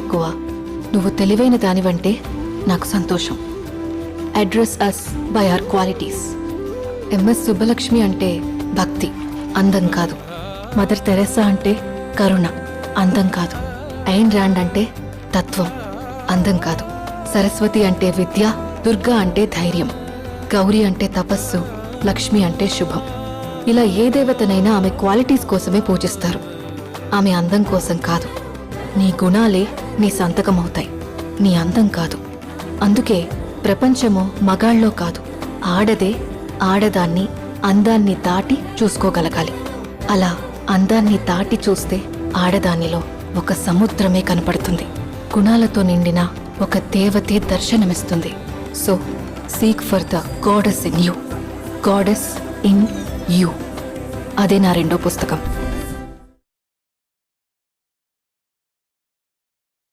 ఎక్కువ. నువ్వు తెలివైన దానివంటే నాకు సంతోషం. Address us by our qualities. MS Subbulakshmi అంటే భక్తి, అందం కాదు. మదర్ తెరెసా అంటే కరుణ, అందం కాదు. ఐన్ ర్యాండ్ అంటే తత్వం, అందం కాదు. సరస్వతి అంటే విద్య, దుర్గా అంటే ధైర్యం, గౌరీ అంటే తపస్సు, లక్ష్మి అంటే శుభం. ఇలా ఏ దేవతనైనా ఆమె క్వాలిటీస్ కోసమే పూజిస్తారు, ఆమె అందం కోసం కాదు. నీ గుణాలే నీ సంతకమవుతాయి, నీ అందం కాదు. అందుకే ప్రపంచము మగాళ్ళలో కాదు, ఆడదే ఆడదాన్ని అందాన్ని దాటి చూసుకోగలగాలి. అలా అందాన్ని దాటి చూస్తే ఆడదానిలో ఒక సముద్రమే కనపడుతుంది. గుణాలతో నిండిన ఒక దేవతే దర్శనమిస్తుంది. So seek for the goddess in you, goddess in you. అదే నా రెండో పుస్తకం.